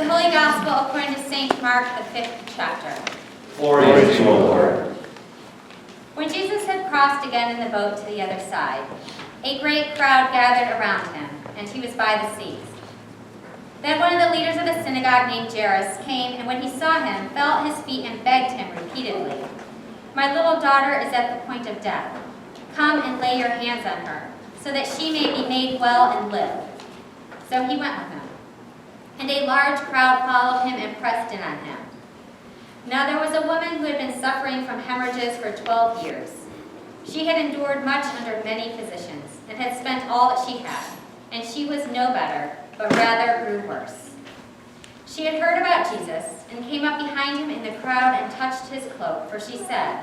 The Holy Gospel according to St. Mark, the 5th chapter. Glory to you, O Lord. When Jesus had crossed again in the boat to the other side, a great crowd gathered around him, and he was by the sea. Then one of the leaders of the synagogue named Jairus came, and when he saw him, fell at his feet and begged him repeatedly, "My little daughter is at the point of death. Come and lay your hands on her, so that she may be made well and live." So he went with him. And a large crowd followed him and pressed in on him. Now there was a woman who had been suffering from hemorrhages for 12 years. She had endured much under many physicians, and had spent all that she had, and she was no better, but rather grew worse. She had heard about Jesus, and came up behind him in the crowd and touched his cloak, for she said,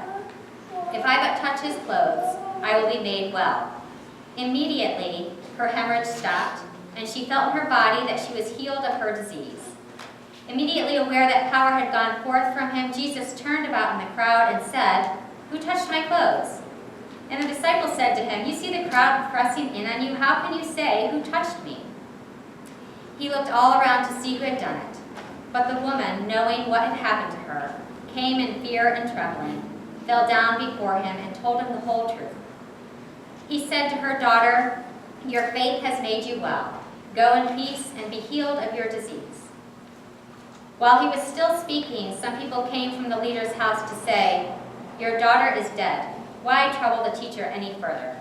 "If I but touch his clothes, I will be made well." Immediately her hemorrhage stopped, and she felt in her body that she was healed of her disease. Immediately aware that power had gone forth from him, Jesus turned about in the crowd and said, "Who touched my clothes?" And the disciples said to him, "You see the crowd pressing in on you. How can you say, 'Who touched me?'" He looked all around to see who had done it. But the woman, knowing what had happened to her, came in fear and trembling, fell down before him, and told him the whole truth. He said to her, "Daughter, your faith has made you well. Go in peace and be healed of your disease." While he was still speaking, some people came from the leader's house to say, "Your daughter is dead. Why trouble the teacher any further?"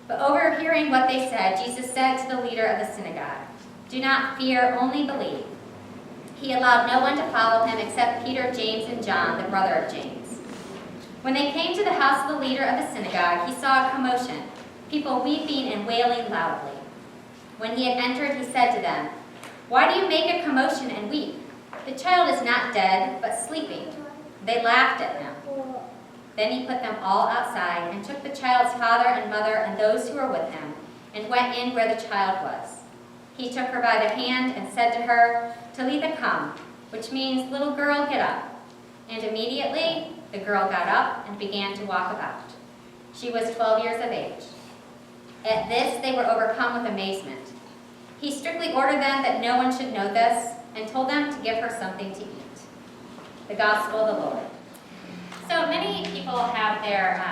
But overhearing what they said, Jesus said to the leader of the synagogue, "Do not fear, only believe." He allowed no one to follow him except Peter, James, and John, the brother of James. When they came to the house of the leader of the synagogue, he saw a commotion, people weeping and wailing loudly. When he had entered, he said to them, "Why do you make a commotion and weep? The child is not dead, but sleeping." They laughed at him. Then he put them all outside and took the child's father and mother and those who were with him and went in where the child was. He took her by the hand and said to her, "Talitha cum," which means, "Little girl, get up." And immediately the girl got up and began to walk about. She was 12 years of age. At this they were overcome with amazement. He strictly ordered them that no one should know this, and told them to give her something to eat. The Gospel of the Lord. So many people have their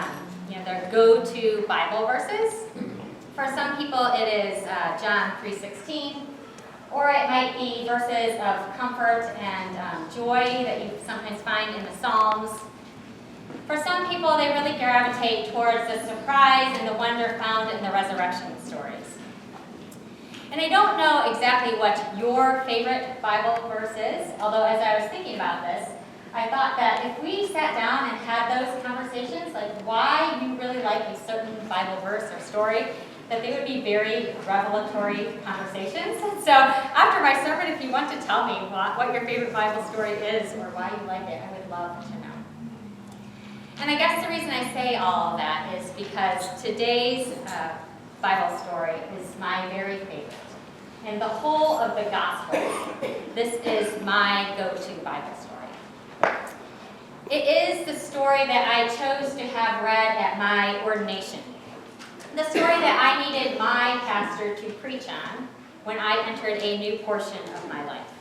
go-to Bible verses. For some people it is John 3:16, or it might be verses of comfort and joy that you sometimes find in the Psalms. For some people, they really gravitate towards the surprise and the wonder found in the resurrection stories. And I don't know exactly what your favorite Bible verse is, although as I was thinking about this, I thought that if we sat down and had those conversations, like why you really like a certain Bible verse or story, that they would be very revelatory conversations. So after my sermon, if you want to tell me what your favorite Bible story is or why you like it, I would love to know. And I guess the reason I say all of that is because today's Bible story is my very favorite. In the whole of the Gospel, this is my go-to Bible story. It is the story that I chose to have read at my ordination. The story that I needed my pastor to preach on when I entered a new portion of my life.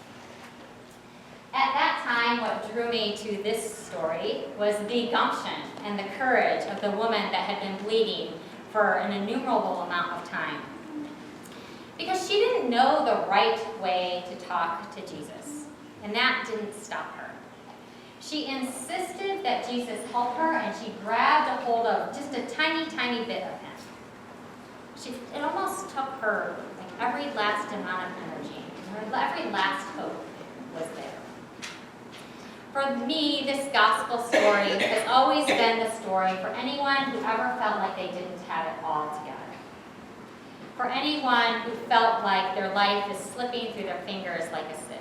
At that time, what drew me to this story was the gumption and the courage of the woman that had been bleeding for an innumerable amount of time. Because she didn't know the right way to talk to Jesus, and that didn't stop her. She insisted that Jesus help her, and she grabbed a hold of just a tiny, tiny bit of him. It almost took her every last amount of energy, every last hope was there. For me, this gospel story has always been the story for anyone who ever felt like they didn't have it all together. For anyone who felt like their life is slipping through their fingers like a sieve.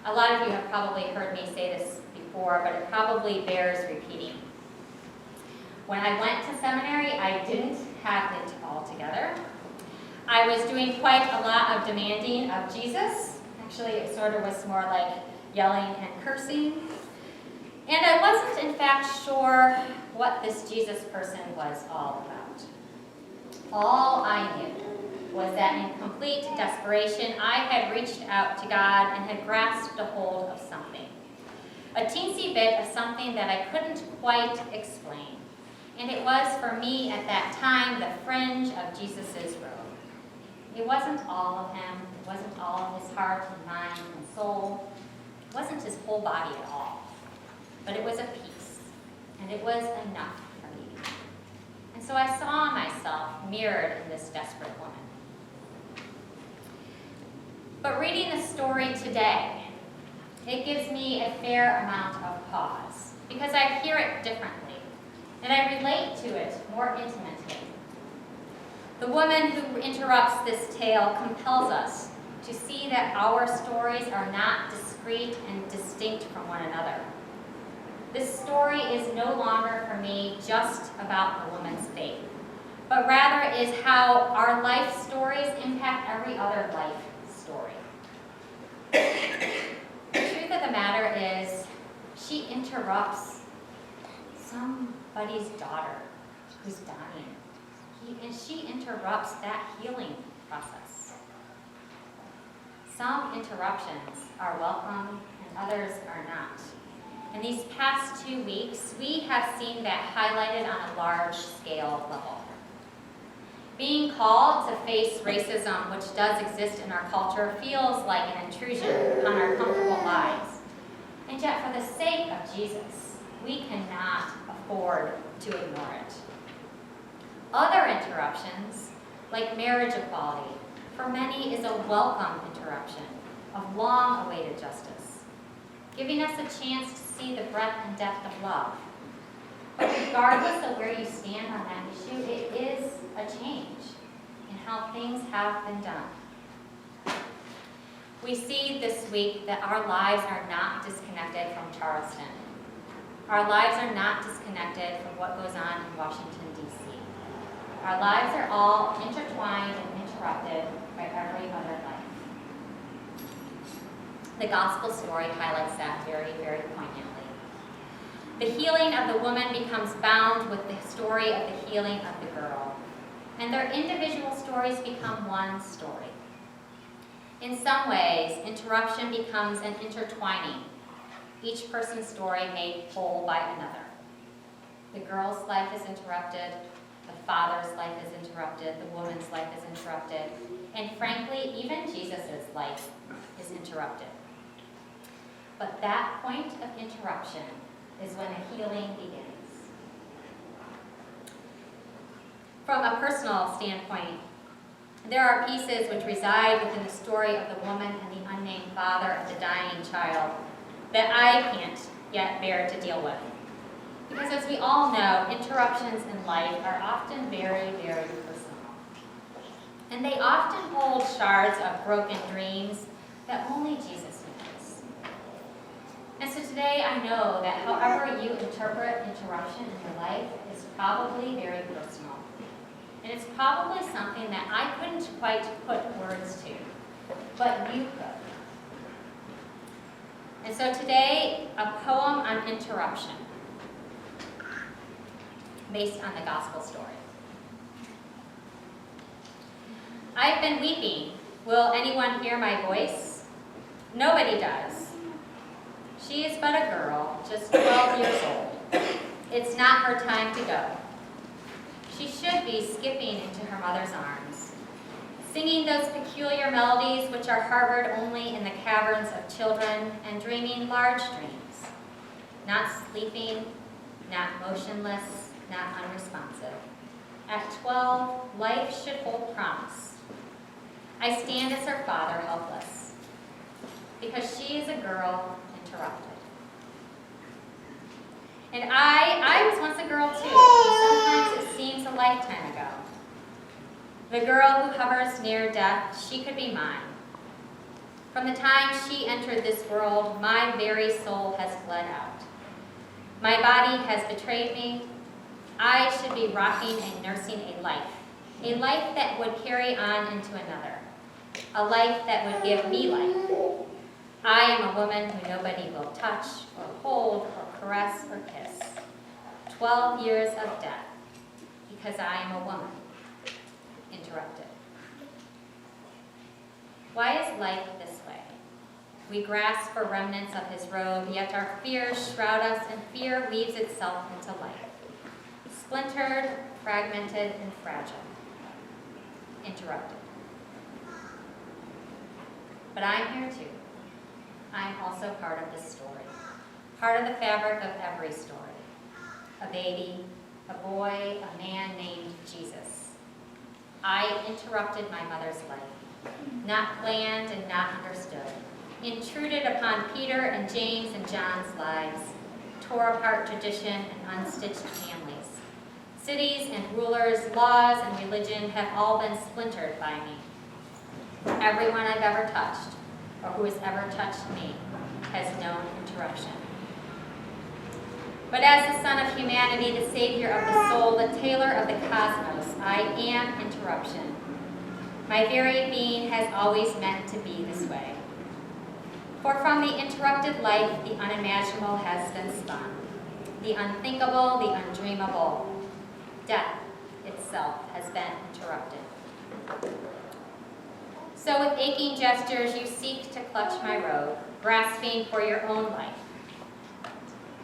A lot of you have probably heard me say this before, but it probably bears repeating. When I went to seminary, I didn't have it all together. I was doing quite a lot of demanding of Jesus. Actually, it sort of was more like yelling and cursing. And I wasn't, in fact, sure what this Jesus person was all about. All I knew was that in complete desperation, I had reached out to God and had grasped a hold of something. A teensy bit of something that I couldn't quite explain. And it was, for me at that time, the fringe of Jesus' robe. It wasn't all of him. It wasn't all of his heart and mind and soul. It wasn't his whole body at all. But it was a piece. And it was enough for me. And so I saw myself mirrored in this desperate woman. But reading the story today, it gives me a fair amount of pause because I hear it differently and I relate to it more intimately. The woman who interrupts this tale compels us to see that our stories are not discrete and distinct from one another. This story is no longer for me just about the woman's faith, but rather is how our life stories impact every other life story. The truth of the matter is, she interrupts somebody's daughter who's dying. And she interrupts that healing process. Some interruptions are welcome and others are not. In these past 2 weeks, we have seen that highlighted on a large scale level. Being called to face racism, which does exist in our culture, feels like an intrusion on our comfortable lives. And yet, for the sake of Jesus, we cannot afford to ignore it. Other interruptions, like marriage equality, for many is a welcome interruption of long-awaited justice, giving us a chance to see the breadth and depth of love. But regardless of where you stand on that issue, it is a change in how things have been done. We see this week that our lives are not disconnected from Charleston. Our lives are not disconnected from what goes on in Washington, D.C. Our lives are all intertwined and interrupted by every other life. The gospel story highlights that very, very poignantly. The healing of the woman becomes bound with the story of the healing of the girl, and their individual stories become one story. In some ways, interruption becomes an intertwining, each person's story made whole by another. The girl's life is interrupted, the father's life is interrupted, the woman's life is interrupted, and frankly, even Jesus' life is interrupted. But that point of interruption is when the healing begins. From a personal standpoint, there are pieces which reside within the story of the woman and the unnamed father of the dying child that I can't yet bear to deal with. Because as we all know, interruptions in life are often very, very personal. And they often hold shards of broken dreams that only Jesus knows. And so today I know that however you interpret interruption in your life is probably very personal. And it's probably something that I couldn't quite put words to, but you could. And so today, a poem on interruption, based on the gospel story. I've been weeping. Will anyone hear my voice? Nobody does. She is but a girl, just 12 years old. It's not her time to go. She should be skipping into her mother's arms, singing those peculiar melodies which are harbored only in the caverns of children and dreaming large dreams, not sleeping, not motionless, not unresponsive. At 12, life should hold promise. I stand as her father, helpless, because she is a girl interrupted. And I was once a girl too. Sometimes it seems a lifetime ago. The girl who hovers near death, she could be mine. From the time she entered this world, my very soul has bled out. My body has betrayed me. I should be rocking and nursing a life that would carry on into another, a life that would give me life. I am a woman who nobody will touch or hold or caress or kiss. 12 years of death, because I am a woman interrupted. Why is life this way? We grasp for remnants of his robe, yet our fears shroud us, and fear weaves itself into life. Splintered, fragmented, and fragile. Interrupted. But I'm here too. I'm also part of this story. Part of the fabric of every story. A baby, a boy, a man named Jesus. I interrupted my mother's life. Not planned and not understood. Intruded upon Peter and James and John's lives. Tore apart tradition and unstitched families. Cities and rulers, laws and religion have all been splintered by me. Everyone I've ever touched, or who has ever touched me, has known interruption. But as the Son of humanity, the Savior of the soul, the Tailor of the cosmos, I am interruption. My very being has always meant to be this way. For from the interrupted life, the unimaginable has been spun. The unthinkable, the undreamable. Death itself has been interrupted. So with aching gestures, you seek to clutch my robe, grasping for your own life.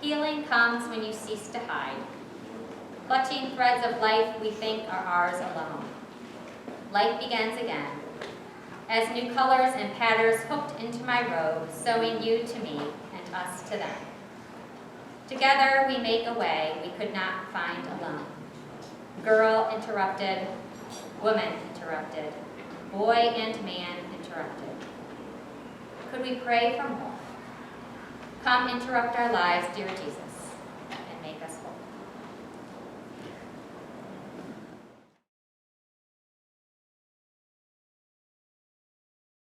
Healing comes when you cease to hide. Clutching threads of life we think are ours alone. Life begins again, as new colors and patterns hooked into my robe, sewing you to me and us to them. Together we make a way we could not find alone. Girl interrupted, woman interrupted, boy and man interrupted. Could we pray for more? Come interrupt our lives, dear Jesus.